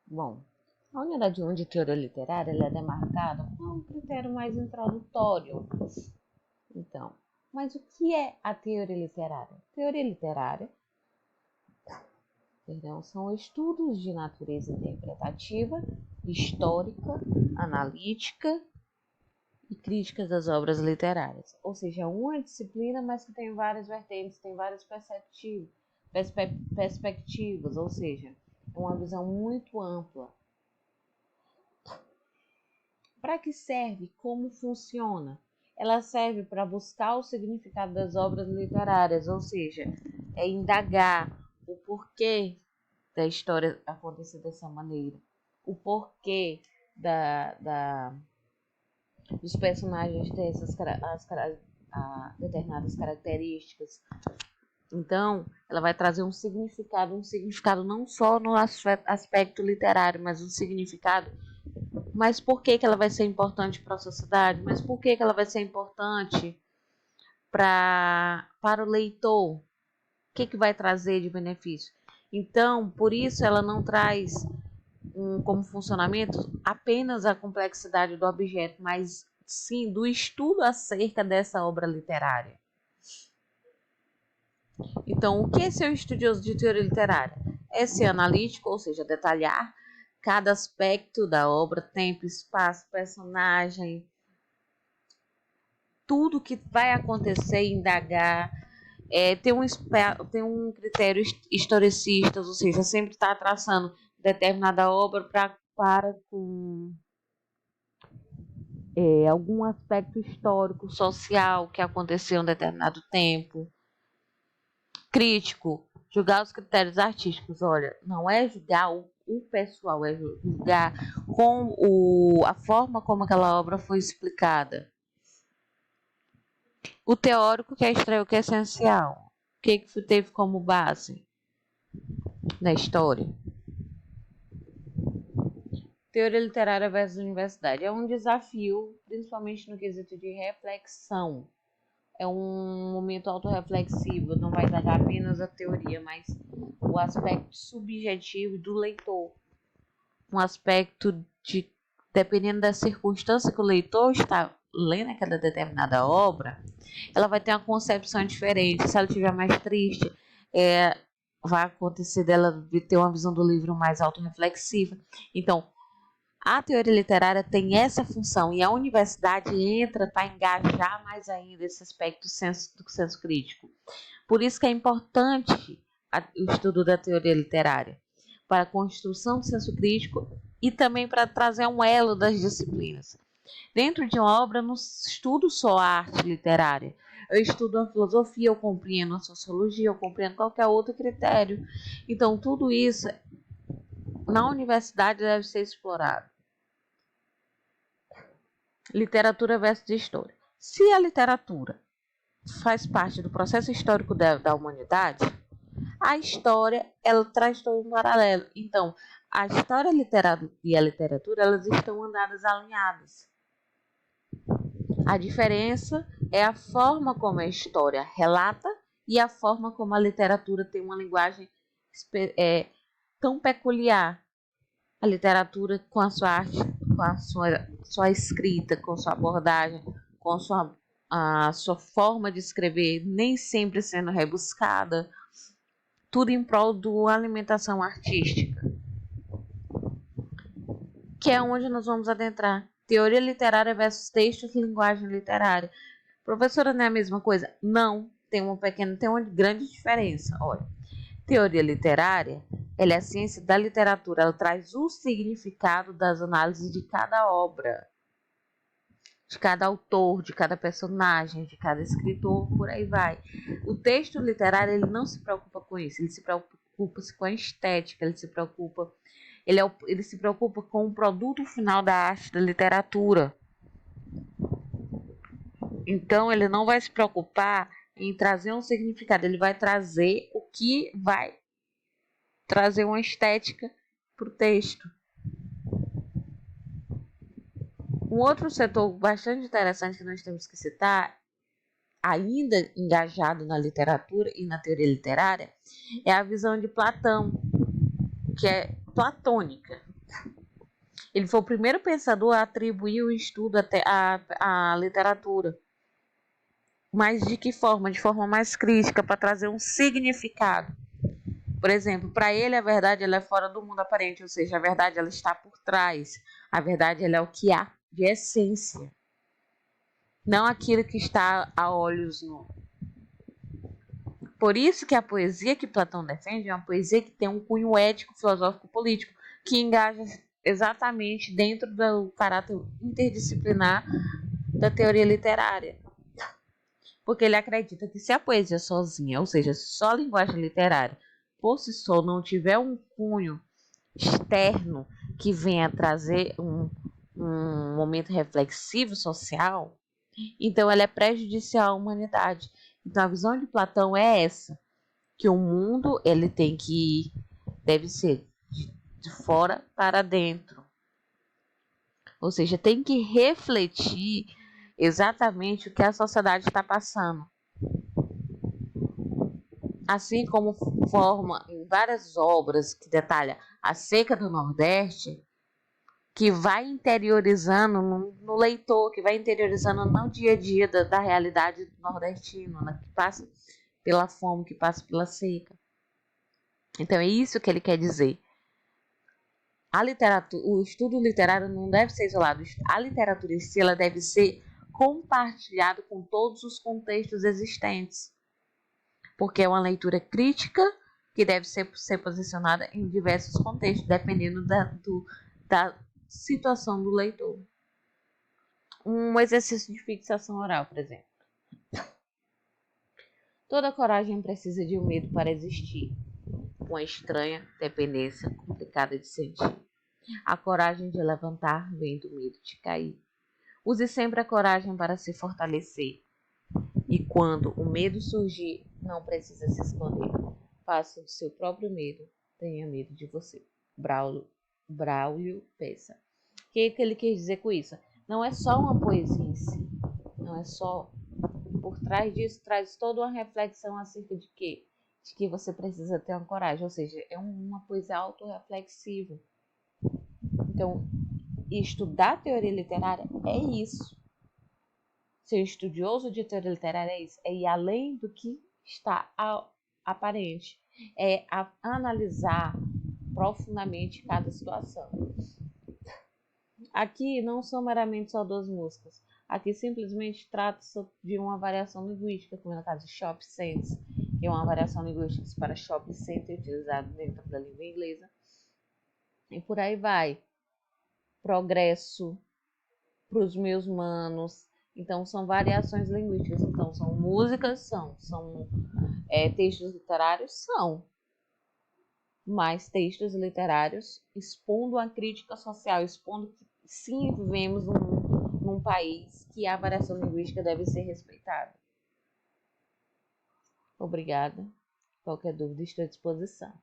Bom, a unidade 1 de teoria literária ela é demarcada por um critério mais introdutório. Então, mas o que é a teoria literária? Teoria literária, são estudos de natureza interpretativa, histórica, analítica e críticas das obras literárias. Ou seja, é uma disciplina, mas que tem várias vertentes, tem várias perspectivas, ou seja, é uma visão muito ampla. Para que serve? Como funciona? Ela serve para buscar o significado das obras literárias, ou seja, é indagar o porquê da história acontecer dessa maneira, o porquê dos personagens ter determinadas características. Então, ela vai trazer um significado não só no aspecto literário, mas um significado. Mas por que ela vai ser importante para a sociedade? Mas por que ela vai ser importante para o leitor? O que vai trazer de benefício? Então, por isso ela não traz como funcionamento apenas a complexidade do objeto, mas sim do estudo acerca dessa obra literária. Então, o que é ser um estudioso de teoria literária? É ser analítico, ou seja, detalhar cada aspecto da obra, tempo, espaço, personagem, tudo que vai acontecer, indagar, tem um critério historicista, ou seja, sempre está traçando determinada obra para com algum aspecto histórico, social que aconteceu em determinado tempo. Crítico, julgar os critérios artísticos. Olha, não é julgar o pessoal, é julgar a forma como aquela obra foi explicada. O teórico quer extrair o que é essencial. O que teve como base na história? Teoria literária versus universidade. É um desafio, principalmente no quesito de reflexão. É um momento autorreflexivo, não vai dar apenas a teoria, mas o aspecto subjetivo do leitor. Um aspecto de, dependendo da circunstância que o leitor está lendo aquela determinada obra, ela vai ter uma concepção diferente. Se ela estiver mais triste, vai acontecer dela ter uma visão do livro mais autorreflexiva. Então, a teoria literária tem essa função e a universidade entra para engajar mais ainda esse aspecto do senso crítico. Por isso que é importante o estudo da teoria literária, para a construção do senso crítico e também para trazer um elo das disciplinas. Dentro de uma obra, eu não estudo só a arte literária, eu estudo a filosofia, eu compreendo a sociologia, eu compreendo qualquer outro critério. Então, tudo isso na universidade deve ser explorado. Literatura versus história. Se a literatura faz parte do processo histórico da humanidade, a história ela traz todo um paralelo. Então, a história e a literatura elas estão andadas alinhadas. A diferença é a forma como a história relata e a forma como a literatura tem uma linguagem tão peculiar. A literatura com a sua arte, com a sua escrita, com sua abordagem, com a sua forma de escrever, nem sempre sendo rebuscada, tudo em prol de uma alimentação artística, que é onde nós vamos adentrar. Teoria literária versus textos e linguagem literária. Professora, não é a mesma coisa? Não, tem uma grande diferença. Olha, teoria literária, ela é a ciência da literatura, ela traz o significado das análises de cada obra, de cada autor, de cada personagem, de cada escritor, por aí vai. O texto literário, ele não se preocupa com isso, ele se preocupa com a estética, ele se preocupa com o produto final da arte, da literatura. Então, ele não vai se preocupar em trazer um significado, ele vai trazer o que vai trazer uma estética para o texto. Um outro setor bastante interessante que nós temos que citar, ainda engajado na literatura e na teoria literária, é a visão de Platão, que é platônica. Ele foi o primeiro pensador a atribuir o estudo à literatura. Mas de que forma? De forma mais crítica, para trazer um significado. Por exemplo, para ele a verdade ela é fora do mundo aparente, ou seja, a verdade ela está por trás. A verdade ela é o que há de essência, não aquilo que está a olhos nus. Por isso que a poesia que Platão defende é uma poesia que tem um cunho ético, filosófico, político, que engaja exatamente dentro do caráter interdisciplinar da teoria literária. Porque ele acredita que se a poesia sozinha, ou seja, só a linguagem literária, por si só não tiver um cunho externo que venha trazer um momento reflexivo social, então ela é prejudicial à humanidade. Então a visão de Platão é essa, que o mundo ele deve ser de fora para dentro. Ou seja, tem que refletir exatamente o que a sociedade está passando. Assim como forma em várias obras que detalha a seca do Nordeste, que vai interiorizando no leitor, que vai interiorizando no dia a dia da realidade do nordestino, né, que passa pela fome, que passa pela seca. Então é isso que ele quer dizer. A literatura, o estudo literário não deve ser isolado. A literatura em si ela deve ser compartilhada com todos os contextos existentes, porque é uma leitura crítica que deve ser posicionada em diversos contextos, dependendo da situação do leitor. Um exercício de fixação oral, por exemplo. Toda coragem precisa de um medo para existir. Uma estranha dependência complicada de sentir. A coragem de levantar vem do medo de cair. Use sempre a coragem para se fortalecer. E quando o medo surgir, não precisa se esconder. Faça do seu próprio medo. Tenha medo de você. Braulio Bessa. O que ele quis dizer com isso? Não é só uma poesia em si. Não é só. Por trás disso, traz toda uma reflexão acerca de quê? De que você precisa ter uma coragem. Ou seja, é uma poesia autorreflexiva. Então, estudar teoria literária é isso. Ser estudioso de teoria literária é isso. É ir além do que está aparente. É analisar profundamente cada situação. Aqui não são meramente só duas músicas. Aqui simplesmente trata-se de uma variação linguística, como no caso de Shop Sense, que é uma variação linguística para Shop Center, utilizado dentro da língua inglesa. E por aí vai. Progresso para os meus manos. Então são variações linguísticas. Então são músicas, são textos literários, são. Mas textos literários expondo a crítica social, expondo que sim, vivemos num país que a variação linguística deve ser respeitada. Obrigada. Qualquer dúvida, estou à disposição.